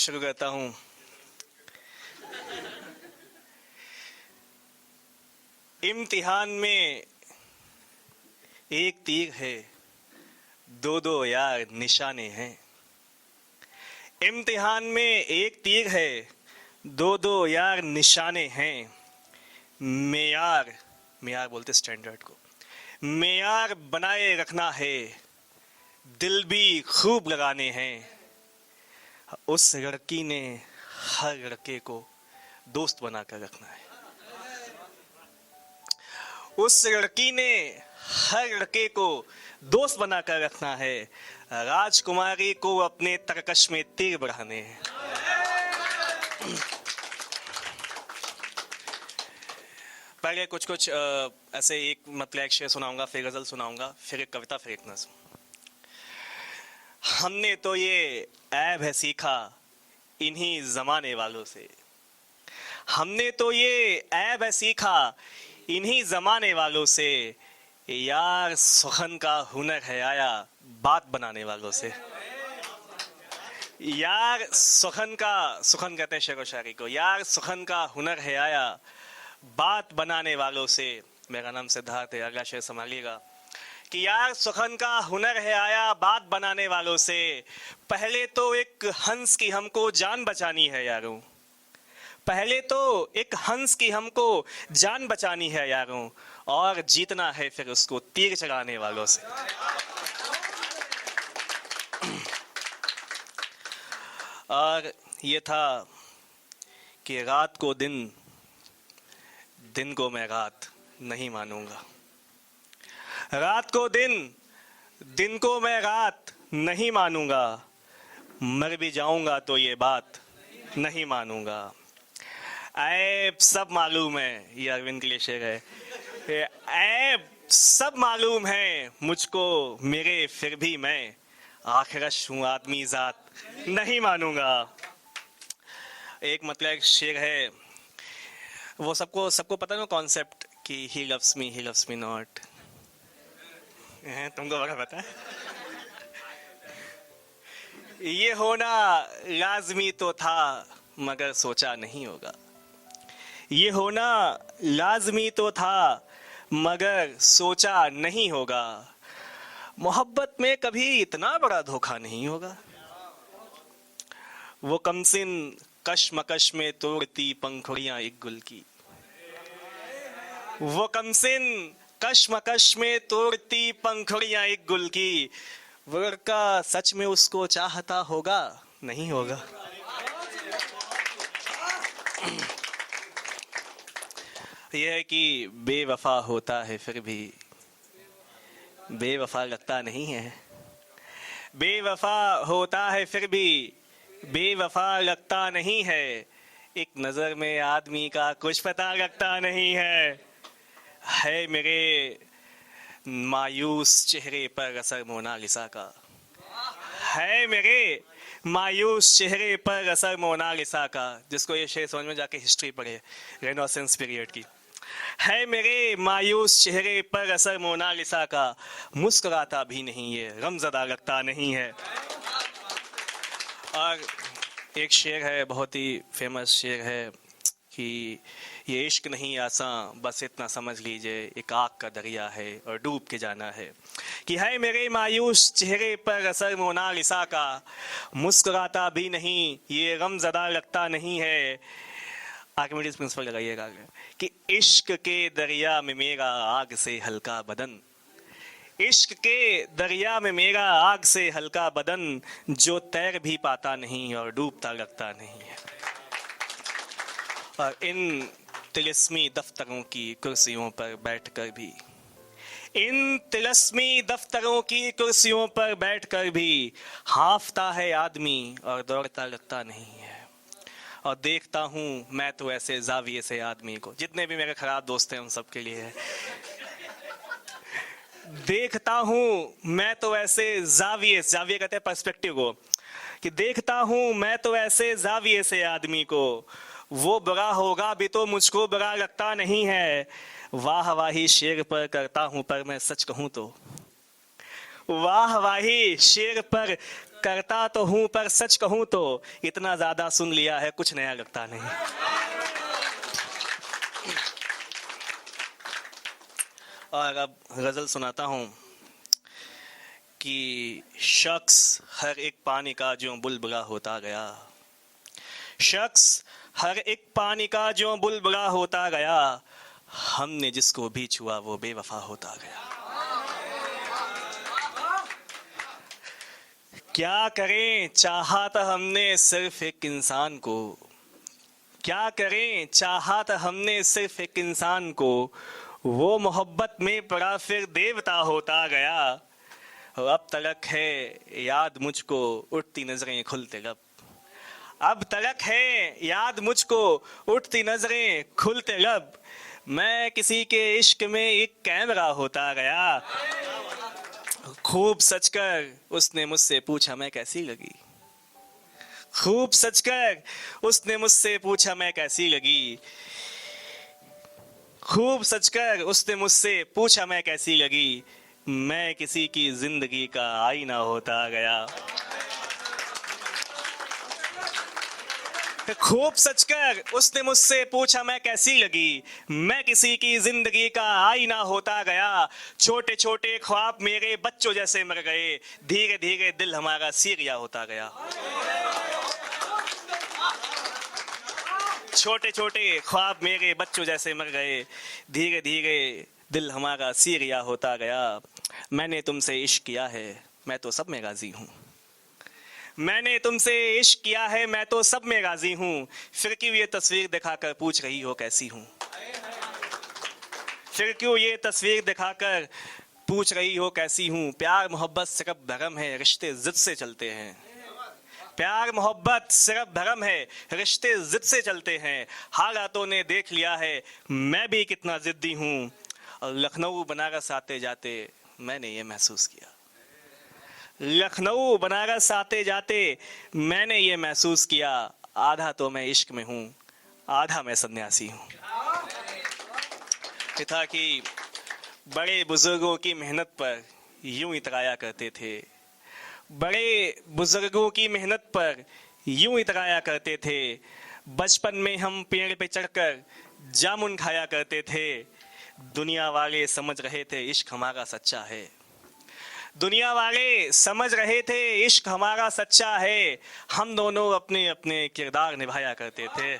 शुरू करता हूं। इम्तिहान में एक तीर है, दो दो यार निशाने हैं। इम्तिहान में एक तीर है, दो दो यार निशाने हैं। मेयार मेयार बोलते स्टैंडर्ड को, मेयार बनाए रखना है, दिल भी खूब लगाने हैं। उस लड़की ने हर लड़के को दोस्त बनाकर रखना है। उस लड़की ने हर लड़के को दोस्त बनाकर रखना है। राजकुमारी को अपने तरकश में तीर बढ़ाने हैं। पहले कुछ कुछ ऐसे एक मतलब एक शेर सुनाऊंगा, फिर गजल सुनाऊंगा, फिर एक कविता, फिर एक नज़्म। हमने तो ये ऐब है सीखा इन्हीं जमाने वालों से। हमने तो ये ऐब है सीखा इन्हीं जमाने वालों से। यार सुखन का हुनर है आया बात बनाने वालों से। यार सुखन कहते हैं शेर व शायरी को। यार सुखन का हुनर है आया बात बनाने वालों से। मेरा नाम सिद्धार्थ है, अगला शेर संभालिएगा कि यार सुखन का हुनर है आया बात बनाने वालों से। पहले तो एक हंस की हमको जान बचानी है यारों। पहले तो एक हंस की हमको जान बचानी है यारों, और जीतना है फिर उसको तीर चलाने वालों से। और ये था कि रात को दिन, दिन को मैं रात नहीं मानूंगा। रात को दिन, दिन को मैं रात नहीं मानूंगा। मर भी जाऊंगा तो ये बात नहीं मानूंगा। ऐब सब मालूम है, ये अरविंद के लिए शेर है। ऐब सब मालूम है मुझको मेरे, फिर भी मैं आखिरश हूँ आदमी जात नहीं मानूंगा। एक मतलब एक शेर है, वो सबको सबको पता ना कॉन्सेप्ट कि ही लव्स मी नॉट। तुमको बड़ा पता है। ये होना लाजमी तो था मगर सोचा नहीं होगा। ये होना लाजमी तो था मगर सोचा नहीं होगा। मोहब्बत में कभी इतना बड़ा धोखा नहीं होगा। वो कमसिन कशमकश में तोड़ती पंखुड़ियां एक गुल की। वो कमसिन कशमकश में तोड़ती पंखुड़ियां एक गुल की। वो लड़का सच में उसको चाहता होगा नहीं होगा। यह है कि बेवफा होता है फिर भी बेवफा लगता नहीं है। बेवफा होता है फिर भी बेवफा लगता नहीं है। एक नजर में आदमी का कुछ पता लगता नहीं है मेरे मायूस चेहरे पर असर मोनालिसा का। है मेरे मायूस चेहरे पर असर मोनालिसा का। जिसको ये शेर समझ में जाके हिस्ट्री पढ़े रेनेसांस पीरियड की। है मेरे मायूस चेहरे पर असर मोनालिसा का। मुस्कुराता भी नहीं ये गमज़दा लगता नहीं है। और एक शेर है, बहुत ही फेमस शेर है कि ये इश्क नहीं आसान बस इतना समझ लीजिए, एक आग का दरिया है और डूब के जाना है। कि है मेरे मायूस चेहरे पर असर मोनालिसा का। मुस्कुराता भी नहीं ये गमज़दा लगता नहीं है। आर्किमिडीज प्रिंसिपल लगाइएगा कि इश्क के दरिया में मेरा आग से हल्का बदन। इश्क के दरिया में मेरा आग से हल्का बदन, जो तैर भी पाता नहीं और डूबता लगता नहीं है। और इन तिलिस्मी दफ्तरों की कुर्सियों पर बैठकर भी, इन तिलिस्मी दफ्तरों की कुर्सियों पर बैठकर भी हांफता है आदमी और दौड़ता लगता नहीं है। और देखता हूँ मैं तो ऐसे जाविये से आदमी को, जितने भी मेरे खराब दोस्त हैं उन सब के लिए है। देखता हूँ मैं तो ऐसे जाविये कहते हैं पर्सपेक्टिव को, कि देखता हूँ मैं तो ऐसे जाविये से आदमी को। वो बुरा होगा भी तो मुझको बुरा लगता नहीं है। वाह वाही शेर पर करता हूँ पर मैं सच कहूँ तो, वाह वाही शेर पर करता तो हूं पर सच कहूं तो इतना ज्यादा सुन लिया है कुछ नया लगता नहीं। और अब गजल सुनाता हूं कि शख्स हर एक पानी का जो बुलबुला होता गया, शख्स हर एक पानी का जो बुलबुला होता गया, हमने जिसको भी छुआ वो बेवफा होता गया। क्या करें चाहा था हमने सिर्फ एक इंसान को, क्या करें चाहा था हमने सिर्फ एक इंसान को, वो मोहब्बत में पड़ा फिर देवता होता गया। अब तलक है याद मुझको उठती नजरें खुलते लब, अब तलक है याद मुझको उठती नजरें खुलते लब, मैं किसी के इश्क में एक कैमरा होता गया। खूब सचकर उसने मुझसे पूछा मैं कैसी लगी, खूब सचकर उसने मुझसे पूछा मैं कैसी लगी, खूब सचकर उसने मुझसे पूछा मैं कैसी लगी, मैं किसी की जिंदगी का आईना होता गया। खूब सचकर उसने मुझसे पूछा मैं कैसी लगी, मैं किसी की जिंदगी का आईना होता गया। छोटे छोटे ख्वाब मेरे बच्चों जैसे मर गए, धीरे धीरे दिल हमारा सीरिया होता गया। छोटे छोटे ख्वाब मेरे बच्चों जैसे मर गए, धीरे धीरे दिल हमारा सीरिया होता गया। मैंने तुमसे इश्क किया है मैं तो सब में राजी हूँ, मैंने तुमसे इश्क किया है मैं तो सब में राजी हूँ, फिर क्यों ये तस्वीर दिखाकर पूछ रही हो कैसी हूँ, फिर क्यों ये तस्वीर दिखाकर पूछ रही हो कैसी हूँ। प्यार मोहब्बत सिर्फ भरम है रिश्ते जिद से चलते हैं, प्यार मोहब्बत सिर्फ भरम है रिश्ते जिद से चलते हैं। हालातों ने देख लिया है मैं भी कितना जिद्दी हूँ, और लखनऊ बनारस आते जाते मैंने ये महसूस किया, लखनऊ बनारस आते जाते मैंने ये महसूस किया, आधा तो मैं इश्क में हूँ आधा मैं सन्यासी हूँ। ये था कि बड़े बुजुर्गों की मेहनत पर यूं इतराया करते थे, बड़े बुजुर्गों की मेहनत पर यूं इतराया करते थे। बचपन में हम पेड़ पे चढ़कर जामुन खाया करते थे, दुनिया वाले समझ रहे थे इश्क हमारा सच्चा है, दुनिया वाले समझ रहे थे इश्क हमारा सच्चा है। हम दोनों अपने अपने किरदार निभाया करते थे।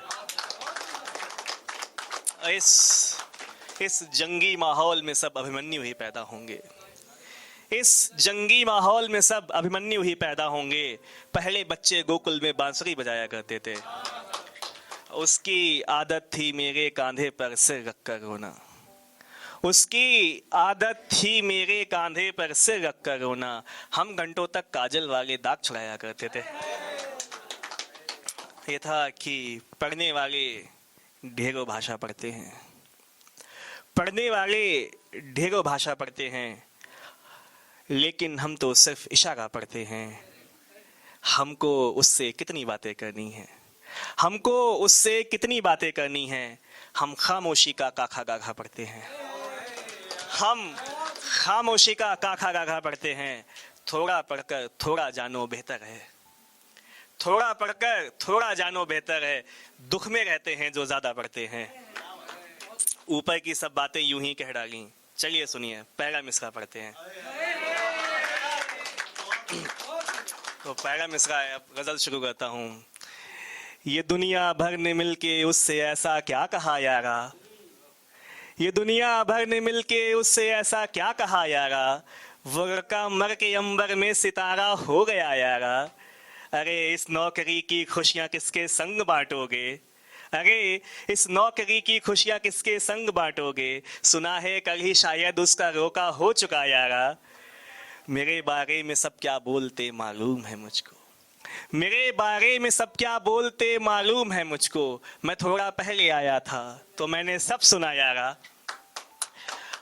इस जंगी माहौल में सब अभिमन्यु ही पैदा होंगे, इस जंगी माहौल में सब अभिमन्यु ही पैदा होंगे। पहले बच्चे गोकुल में बांसुरी बजाया करते थे, उसकी आदत थी मेरे कांधे पर सिर रखकर रोना, उसकी आदत थी मेरे कांधे पर सिर रखकर रोना। हम घंटों तक काजल वाले दाग छुड़ाया करते थे। ये था कि पढ़ने वाले ढेरों भाषा पढ़ते हैं, पढ़ने वाले ढेरों भाषा पढ़ते हैं, लेकिन हम तो सिर्फ इशारा पढ़ते हैं। हमको उससे कितनी बातें करनी है, हमको उससे कितनी बातें करनी है। हम खामोशी का काखा गाघा पढ़ते हैं, हम खामोशी का काखा गाघा पढ़ते हैं। थोड़ा पढ़कर थोड़ा जानो बेहतर है, थोड़ा पढ़कर थोड़ा जानो बेहतर है। दुख में रहते हैं जो ज्यादा पढ़ते हैं। ऊपर की सब बातें यूं ही कह डाली, चलिए सुनिए पहला मिसरा पढ़ते हैं। तो पहला मिसरा है, अब गजल शुरू करता हूँ। ये दुनिया भर ने मिलके उससे ऐसा क्या कहा यारा, ये दुनिया भर ने मिलके उससे ऐसा क्या कहा यारा, वो लड़का मर के अंबर में सितारा हो गया यारा। अरे इस नौकरी की खुशियां किसके संग बांटोगे, अरे इस नौकरी की खुशियां किसके संग बांटोगे। सुना है कल ही शायद उसका रोका हो चुका यारा। मेरे बारे में सब क्या बोलते मालूम है मुझको, मेरे बारे में सब क्या बोलते मालूम है मुझको। मैं थोड़ा पहले आया था तो मैंने सब सुना यारा।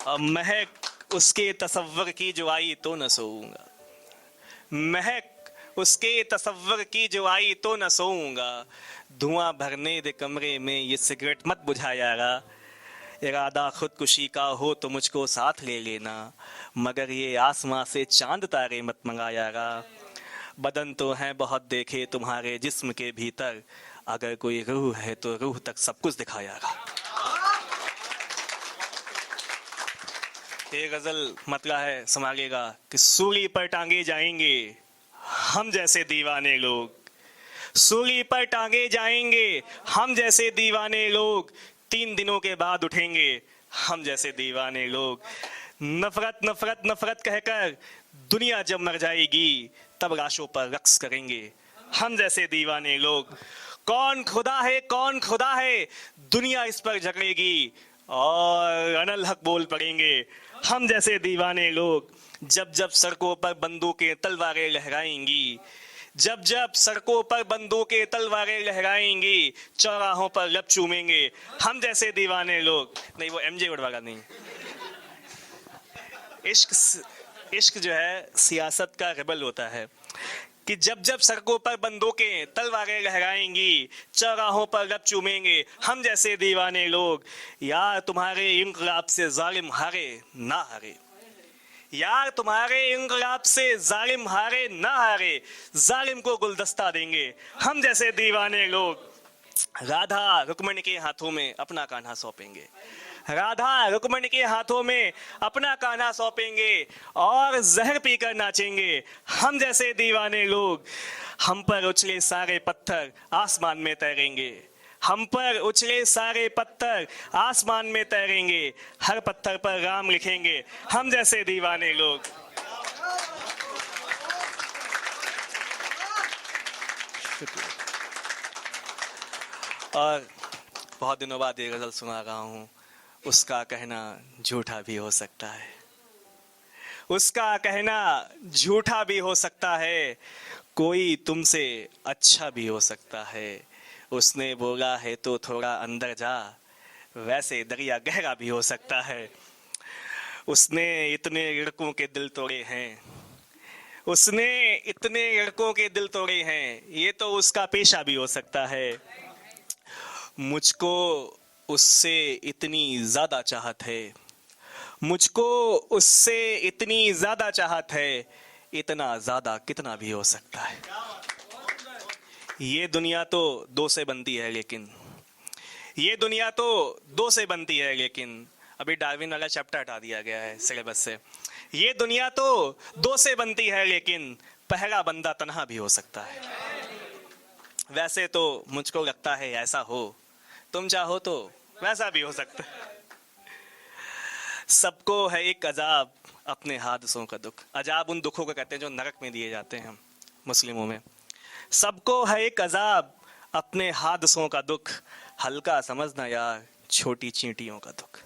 अब महक उसके तसव्वुर की जो आई तो न सोऊंगा, महक उसके तसव्वुर की जो आई तो न सोऊंगा। धुआं भरने दे कमरे में ये सिगरेट मत बुझा यारा। इरादा खुदकुशी का हो तो मुझको साथ ले लेना, मगर ये आसमां से चांद तारे मत मंगा यारा। बदन तो हैं बहुत देखे तुम्हारे जिस्म के भीतर, अगर कोई रूह है तो रूह तक सब कुछ दिखाएगा। ये गजल मतला है, संभालिएगा कि सूली पर टांगे जाएंगे हम जैसे दीवाने लोग, सूली पर टांगे जाएंगे हम जैसे दीवाने लोग, 3 दिनों के बाद उठेंगे हम जैसे दीवाने लोग। नफरत नफरत नफरत कहकर दुनिया जब मर जाएगी, तब लाशों पर रक्स करेंगे हम जैसे दीवाने लोग। कौन खुदा है कौन खुदा है, दुनिया इस पर झगड़ेगी और अनल हक बोल पड़ेंगे हम जैसे दीवाने लोग। जब जब सड़कों पर बंदूकें तलवारें लहराएंगी, जब जब सड़कों पर बंदूकें तलवारें लहराएंगी, चौराहों पर लब चूमेंगे हम जैसे दीवाने लोग। नहीं, वो एमजे उड़वागा नहीं। इश्क जो है सियासत का रिबल होता है कि जब जब सड़कों पर बंदूकें तलवारें लहराएंगी, चौराहों पर लब चूमेंगे हम जैसे दीवाने लोग। यार तुम्हारे इंकलाब से जालिम हारे ना हारे, यार तुम्हारे इंकलाब से जालिम हारे ना हारे, जालिम को गुलदस्ता देंगे हम जैसे दीवाने लोग। राधा रुक्मणी के हाथों में अपना कान्हा सौंपेंगे, राधा रुक्मणी के हाथों में अपना कान्हा सौंपेंगे और जहर पीकर नाचेंगे हम जैसे दीवाने लोग। हम पर उछले सारे पत्थर आसमान में तैरेंगे, हम पर उछले सारे पत्थर आसमान में तैरेंगे, हर पत्थर पर राम लिखेंगे हम जैसे दीवाने लोग। और बहुत दिनों बाद ये गजल सुना रहा हूँ, उसका कहना झूठा भी हो सकता है, उसका कहना झूठा भी हो सकता है, कोई तुमसे अच्छा भी हो सकता है। उसने बोला है तो थोड़ा अंदर जा, वैसे दरिया गहरा भी हो सकता है। उसने इतने लड़कों के दिल तोड़े हैं, उसने इतने लड़कों के दिल तोड़े हैं, ये तो उसका पेशा भी हो सकता है। मुझको उससे इतनी ज्यादा चाहत है, मुझको उससे इतनी ज्यादा चाहत है, इतना ज्यादा कितना भी हो सकता है। ये दुनिया तो दो से बनती है लेकिन, ये दुनिया तो दो से बनती है लेकिन, अभी डार्विन वाला चैप्टर हटा दिया गया है सिलेबस से। ये दुनिया तो दो से बनती है लेकिन पहला बंदा तन्हा भी हो सकता है। वैसे तो मुझको लगता है ऐसा हो, तुम चाहो तो वैसा भी हो सकता है। सबको है एक अजाब अपने हादसों का दुख, अजाब उन दुखों को कहते हैं जो नरक में दिए जाते हैं मुस्लिमों में। सबको है एक अजाब अपने हादसों का दुख, हल्का समझना यार छोटी चींटियों का दुख।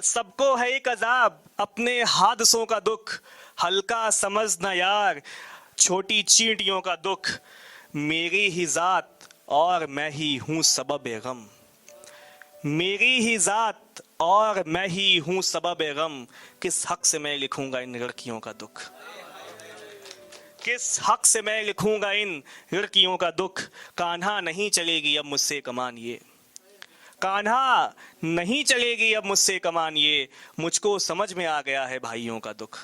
सबको है एक अजाब अपने हादसों का दुख, हल्का समझना यार छोटी चींटियों का दुख। मेरी ही जात और मैं ही हूँ सबब गम, मेरी ही जात और मैं ही हूँ सबब गम, किस हक से मैं लिखूंगा इन लड़कियों का दुख, किस हक से मैं लिखूंगा इन लड़कियों का दुख। कान्हा नहीं चलेगी अब मुझसे कमान ये, कान्हा नहीं चलेगी अब मुझसे कमान ये, मुझको समझ में आ गया है भाइयों का दुख,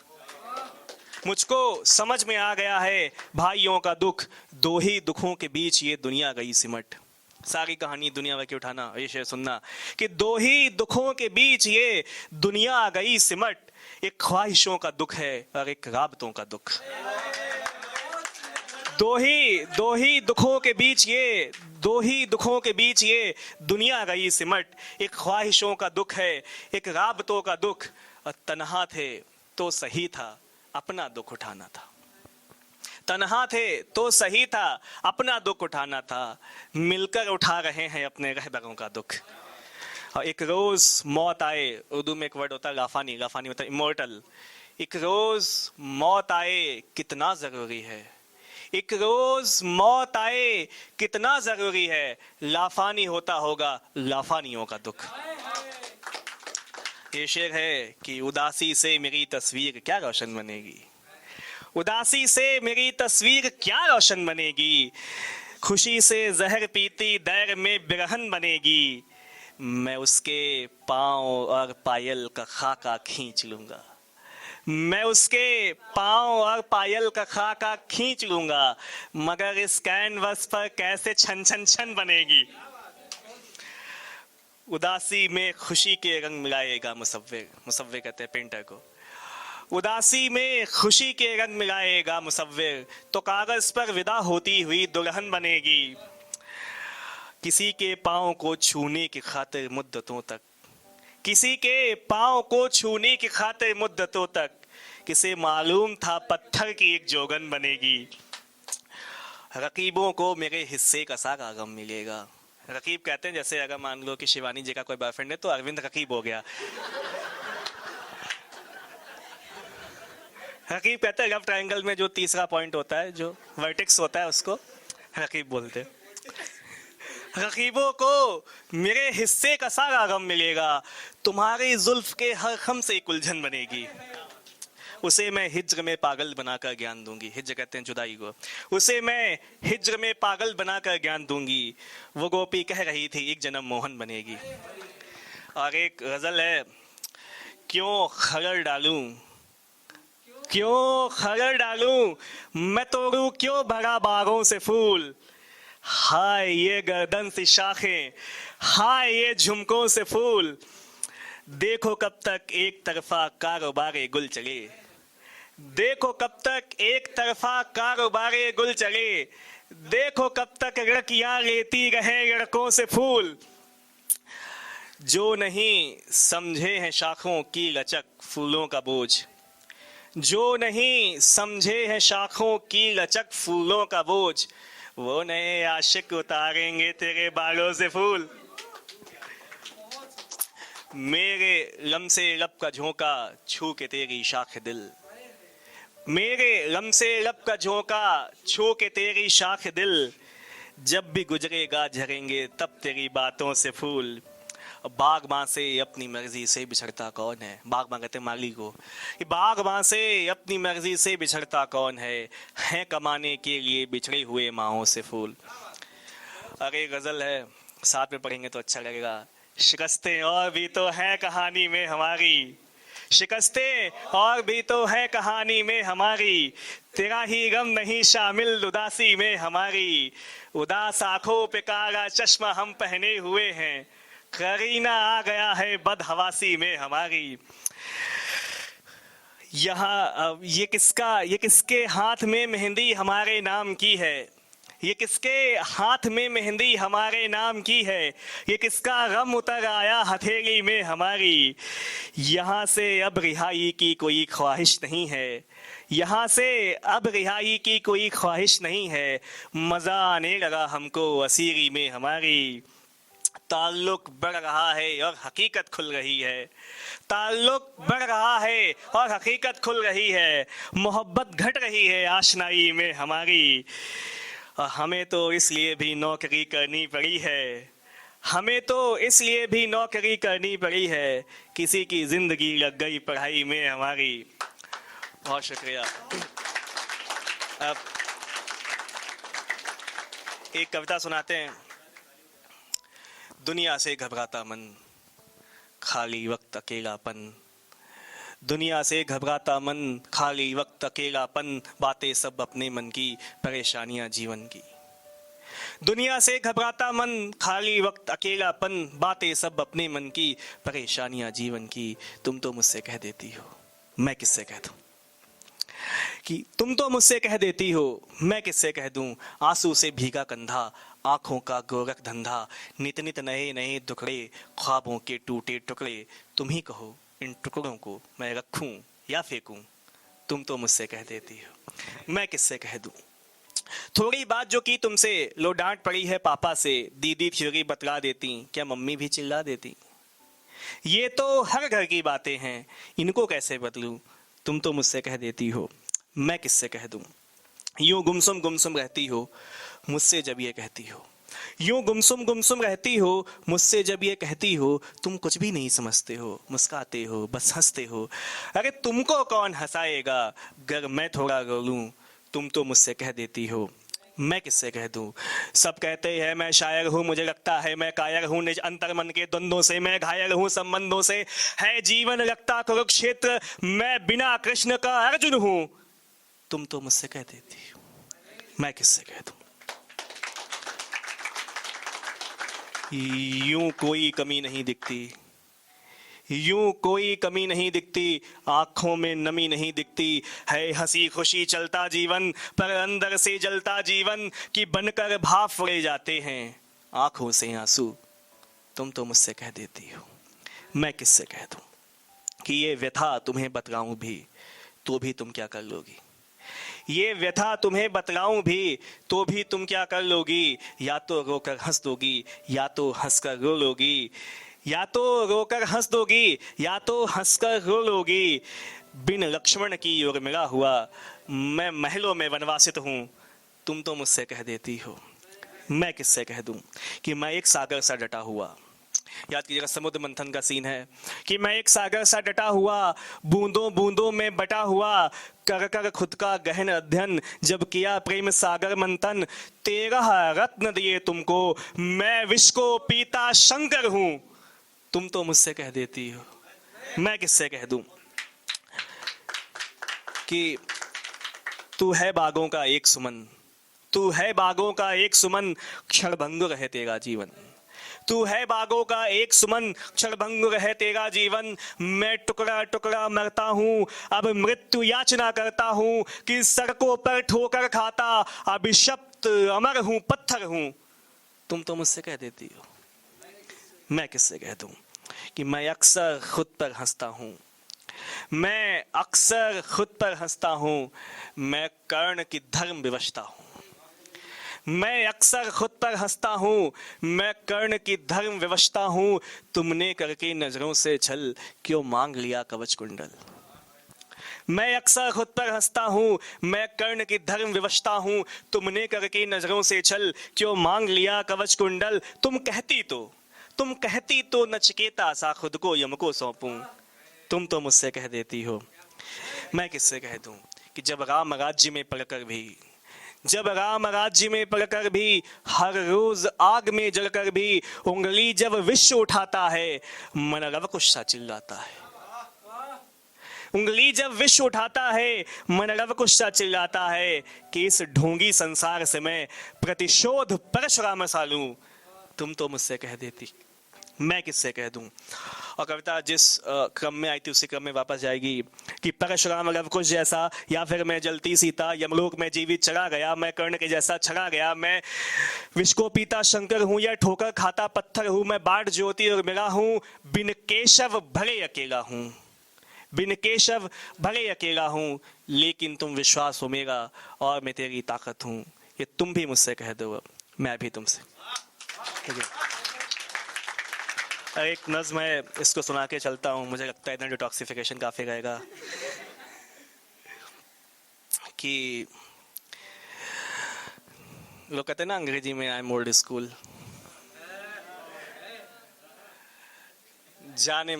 मुझको समझ में आ गया है भाइयों का दुख। दो ही दुखों के बीच ये दुनिया गई सिमट, सारी कहानी दुनिया भर की उठाना, ये शेर सुनना कि दो ही दुखों के बीच ये दुनिया गई सिमट, एक ख्वाहिशों का दुख है और एक राबतों का दुख। दो ही दुखों के बीच ये, दो ही दुखों के बीच ये दुनिया गई सिमट, एक ख्वाहिशों का दुख है एक राबतों का दुख। और तन्हा थे तो सही था अपना दुख उठाना था, तन्हा थे तो सही था अपना दुख उठाना था, मिलकर उठा रहे हैं अपने रहबरों का दुख। और एक रोज मौत आए, उर्दू में एक वर्ड होता है लाफानी, लाफानी मतलब इमोर्टल। एक रोज मौत आए कितना जरूरी है, एक रोज मौत आए कितना जरूरी है, लाफानी होता होगा लाफानियों का दुख। ये शेर है कि उदासी से मेरी तस्वीर क्या रोशन बनेगी, उदासी से मेरी तस्वीर क्या रोशन बनेगी, खुशी से जहर पीती दैर में बिरहन बनेगी, मैं उसके पांव और पायल का खाका खींच लूंगा, मैं उसके पांव और पायल का खाका खींच लूंगा, मगर इस कैनवस पर कैसे छन छन छन बनेगी। उदासी में खुशी के रंग मिलाएगा मुसव्विर, मुसव्विर कहते हैं पेंटर को। उदासी में खुशी के रंग मिलाएगा मुसव्विर, तो कागज पर विदा होती हुई दुल्हन बनेगी। किसी के पांव को छूने की खातिर मुद्दतों तक, किसी के पांव को छूने की खातिर मुद्दतों तक, किसे मालूम था पत्थर की एक जोगन बनेगी। रकीबों को मेरे हिस्से का सारा गम मिलेगा। रकीब कहते हैं जैसे अगर मान लो कि शिवानी जी का कोई बॉयफ्रेंड है तो अरविंद रकीब हो गया। रकीब कहते हैं लव ट्रायंगल में जो तीसरा पॉइंट होता है, जो वर्टेक्स होता है, उसको रकीब बोलते हैं। रकीबों को मेरे हिस्से का सारा गम मिलेगा, तुम्हारी जुल्फ के हर खम से एक उलझन बनेगी। उसे मैं हिज्र में पागल बनाकर ज्ञान दूंगी, हिज्र कहते हैं जुदाई को, उसे मैं हिज्र में पागल बनाकर ज्ञान दूंगी। वो गोपी कह रही थी एक जन्म मोहन बनेगी। और एक गजल है, क्यों खलल डालूं, क्यों खलल डालूं, मैं तोड़ूं क्यों भरा बागों से फूल। हाय ये गर्दन सी शाखें, हाय ये झुमकों से फूल। देखो कब तक एक तरफा कारोबारे गुल चले, देखो कब तक एक तरफा कारोबारे गुल चले। देखो कब तक रकियां लेती रहे लड़कों से फूल। जो नहीं समझे हैं शाखों की लचक फूलों का बोझ, जो नहीं समझे हैं शाखों की लचक फूलों का बोझ, वो नए आशिक उतारेंगे तेरे बालों से फूल। मेरे लम से लब का झोंका छू के तेरी शाख दिल, मेरे लम से लब का झोंका छू के तेरी शाख दिल। जब भी गुजरेगा झरेंगे तब तेरी बातों से फूल। बागबां से अपनी मर्जी से बिछड़ता कौन है, बागबां कहते माली को, बागबां से अपनी मर्जी से बिछड़ता कौन है कमाने के लिए बिछड़े हुए माहों से फूल। अरे गजल है, साथ में पढ़ेंगे तो अच्छा लगेगा। शिकस्तें और भी तो है कहानी में हमारी, शिकस्तें और भी तो है कहानी में हमारी। तेरा ही गम नहीं शामिल उदासी में हमारी। उदास आंखों पे काला चश्मा हम पहने हुए हैं, करीना आ गया है बदहवासी में हमारी। यहाँ ये किसके हाथ में मेहंदी हमारे नाम की है, ये किसके हाथ में मेहंदी हमारे नाम की है। ये किसका गम उतर आया हथेली में हमारी। यहाँ से अब रिहाई की कोई ख्वाहिश नहीं है, यहाँ से अब रिहाई की कोई ख्वाहिश नहीं है। मज़ा आने लगा हमको असीरी में हमारी। ताल्लुक बढ़ रहा है और हकीकत खुल रही है, ताल्लुक बढ़ रहा है और हकीकत खुल रही है। मोहब्बत घट रही है आशनाई में हमारी। हमें तो इसलिए भी नौकरी करनी पड़ी है, हमें तो इसलिए भी नौकरी करनी पड़ी है। किसी की जिंदगी लग गई पढ़ाई में हमारी। बहुत शुक्रिया। अब एक कविता सुनाते हैं। दुनिया से घबराता मन, खाली वक्त अकेलापन, दुनिया से घबराता मन, खाली वक्त अकेलापन, बातें सब अपने मन की, परेशानियां जीवन की। दुनिया से घबराता मन, खाली वक्त अकेलापन, बातें सब अपने मन की, परेशानियां जीवन की। तुम तो मुझसे कह देती हो, मैं किससे कह दूं, कि तुम तो मुझसे कह देती हो, मैं किससे कह दूं। आंसू से भीगा कंधा, आंखों का गोरख धंधा, नित नित नए नए दुखड़े, ख्वाबों के टूटे टुकड़े। तुम ही कहो इन टुकड़ों को मैं रखूं या फेंकूं। तुम तो मुझसे कह देती हो, मैं किससे कह दूं। थोड़ी बात जो की तुमसे, लो डांट पड़ी है पापा से। दीदी थ्योरी बतला देती, क्या मम्मी भी चिल्ला देती। ये तो हर घर की बातें हैं, इनको कैसे बदलूं। तुम तो मुझसे कह देती हो, मैं किससे कह दूं। यूं गुमसुम रहती हो मुझसे जब ये कहती हो, यूं गुमसुम रहती हो मुझसे जब ये कहती हो। तुम कुछ भी नहीं समझते हो, मुस्काते हो बस हंसते हो। अरे तुमको कौन हंसाएगा गर मैं थोड़ा रो लूं। तुम तो मुझसे कह देती हो, मैं किससे कह दूं? सब कहते हैं मैं शायर हूं, मुझे लगता है मैं कायर हूं, निज अंतर मन के द्वंद्वों से मैं घायल हूं, संबंधों से है जीवन लगता कुरुक्षेत्र, मैं बिना कृष्ण का अर्जुन हूं। तुम तो मुझसे कह देती हो, मैं किससे कह दूं? यूं कोई कमी नहीं दिखती, यूं कोई कमी नहीं दिखती, आंखों में नमी नहीं दिखती, है हंसी खुशी चलता जीवन, पर अंदर से जलता जीवन, कि बनकर भाप उड़े जाते हैं आंखों से आंसू। तुम तो मुझसे कह देती हो, मैं किससे कह दूं? कि ये व्यथा तुम्हें बतलाऊं भी तो भी तुम क्या कर लोगी? ये व्यथा तुम्हें बतलाऊं भी तो भी तुम क्या कर लोगी? या तो रोकर हंस दोगी, या तो हंसकर रो लोगी, या तो रोकर हंस दोगी, या तो हंसकर रो लोगी। बिन लक्ष्मण की उर्मिला हुआ, मैं महलों में वनवासित हूं। तुम तो मुझसे कह देती हो, मैं किससे कह दूं? कि मैं एक सागर सा डटा हुआ, याद कीजिएगा समुद्र मंथन का सीन है, कि मैं एक सागर सा डटा हुआ, बूंदों बूंदों में बटा हुआ, कर कर खुद का गहन अध्ययन, जब किया प्रेम सागर मंथन, 13 रत्न दिए तुमको, मैं विष को पीता शंकर हूं। तुम तो मुझसे कह देती हो, मैं किससे कह दूं? कि तू है बागों का एक सुमन, तू है बागों का एक सुमन, क्षणभंगुर है तेरा जीवन। तू है बागों का एक सुमन, क्षणभंगुर है तेरा जीवन। मैं टुकड़ा टुकड़ा मरता हूँ, अब मृत्यु याचना करता हूँ, कि सड़कों पर ठोकर खाता, अभिशप्त अमर हूँ, पत्थर हूँ। तुम तो मुझसे कह देती हो, मैं किससे कह दूं? कि मैं अक्सर खुद पर हंसता हूँ, मैं अक्सर खुद पर हंसता हूँ, मैं कर्ण की धर्म विवशता हूँ। मैं अक्सर खुद पर हंसता हूँ, मैं कर्ण की धर्म विवशता हूँ। तुमने करके नजरों से छल, क्यों मांग लिया कवच कुंडल। मैं अक्सर खुद पर हंसता हूँ, मैं कर्ण की धर्म विवशता हूँ। तुमने करके नजरों से छल, क्यों मांग लिया कवच कुंडल। तुम कहती तो नचिकेता सा खुद को यम को सौंपूं। तुम तो मुझसे कह देती हो, मैं किससे कह दूं? कि जब राम राज्य में पड़कर भी, जब राम राज्य में पड़कर भी, हर रोज आग में जलकर भी, उंगली जब विष उठाता है, मन रव कुछ सा चिल्लाता है। उंगली जब विष उठाता है, मन रव कुछ सा चिल्लाता है, कि इस ढोंगी संसार से मैं प्रतिशोध परशुराम सा लूं। तुम तो मुझसे कह देती, मैं किससे कह दूं? और कविता जिस क्रम में आई थी उसी क्रम में वापस जाएगी, कि परशुराम लवकुश जैसा, या फिर मैं जलती सीता, यमलोक में जीवित चला गया, मैं कर्ण के जैसा छड़ा गया, मैं विष को पीता शंकर हूं, या ठोकर खाता पत्थर हूं, मैं बाढ़ ज्योति और मिला हूं, बिन केशव भले अकेला हूं, बिन केशव भले अकेला हूं, लेकिन तुम विश्वास हो मेरा और मैं तेरी ताकत हूं। ये तुम भी मुझसे कह दो, मैं भी तुमसे। एक नज्म है, इसको सुना के चलता हूँ, मुझे लगता है इतना डिटॉक्सिफिकेशन काफी रहेगा। कि लोग कहते हैं ना अंग्रेजी में, आई एम ओल्ड स्कूल। जाने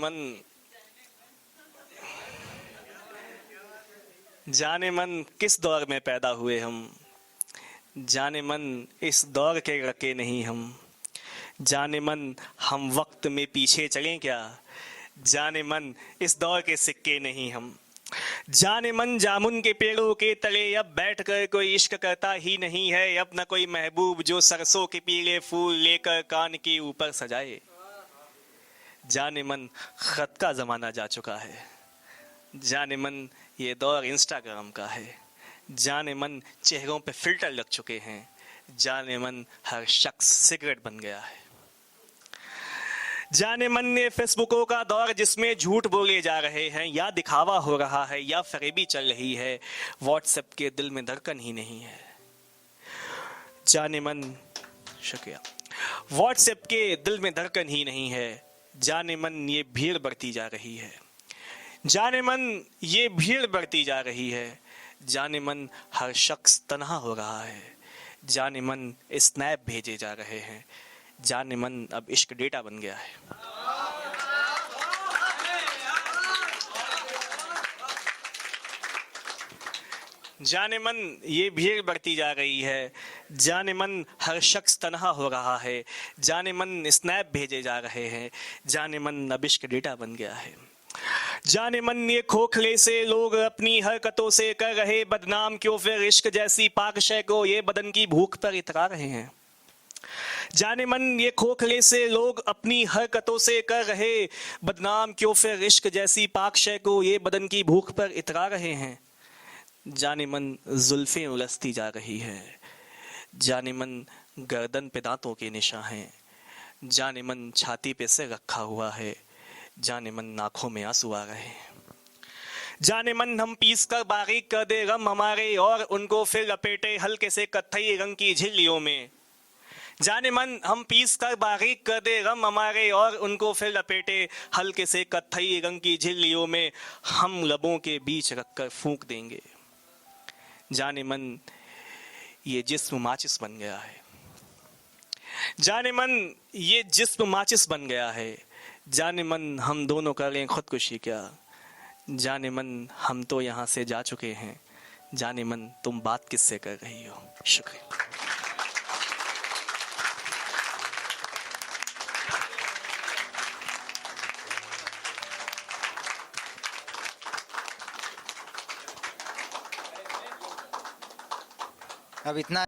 मन किस दौर में पैदा हुए हम, जाने मन इस दौर के लड़के नहीं हम, जाने मन हम वक्त में पीछे चलें क्या, जाने मन इस दौर के सिक्के नहीं हम। जाने मन जामुन के पेड़ों के तले अब बैठकर कोई इश्क करता ही नहीं है, अब न कोई महबूब जो सरसों के पीले फूल लेकर कान के ऊपर सजाए। जाने मन खत का जमाना जा चुका है, जाने मन ये दौर इंस्टाग्राम का है, जाने मन चेहरों पे फिल्टर लग चुके हैं, जाने मन हर शख्स सिगरेट बन गया है। जाने मन ने फेसबुकों का दौर जिसमें झूठ बोले जा रहे हैं, या दिखावा हो रहा है या फरेबी चल रही है, व्हाट्सएप के दिल में धड़कन ही नहीं है। जाने मन, शुक्रिया, व्हाट्सएप के दिल में धड़कन ही नहीं है। जाने मन ये भीड़ बढ़ती जा रही है, जाने मन ये भीड़ बढ़ती जा रही है, जाने मन हर शख्स तन्हा हो रहा है, जाने मन स्नैप भेजे जा रहे हैं, जाने मन अब इश्क डेटा बन गया है। जाने मन ये भीड़ बढ़ती जा रही है, जाने मन हर शख्स तन्हा हो रहा है, जाने मन स्नैप भेजे जा रहे हैं, जाने मन अब इश्क डेटा बन गया है। जाने मन ये खोखले से लोग अपनी हरकतों से कर रहे बदनाम, क्यों फिर इश्क जैसी पाक शय को ये बदन की भूख पर इतरा रहे हैं। जाने मन ये खोखले से लोग अपनी हरकतों से कर रहे बदनाम, क्यों फिर इश्क जैसी पाक शय को ये बदन की भूख पर इतरा रहे हैं। जाने मन जुल्फें उलझती जा रही है, जाने मन गर्दन पे दांतों के निशान हैं, जाने मन छाती पे सिर रखा हुआ है, जाने मन आंखों में आंसू आ रहे हैं। जाने मन हम पीस कर बारीक कर दे गम हमारे और उनको फिर लपेटे हल्के से कत्थई रंग की झिल्लियों में। जाने मन हम पीस कर बारीक कर दे गम हमारे और उनको फिर लपेटे हल्के से कत्थई रंग की झिल्लियों में, हम लबों के बीच रखकर फूंक देंगे। जाने मन ये जिस्म माचिस बन गया है, जाने मन ये जिस्म माचिस बन गया है, जाने मन हम दोनों करें खुदकुशी क्या, जाने मन हम तो यहाँ से जा चुके हैं, जाने मन तुम बात किससे कर रही हो। शुक्रिया। अब इतना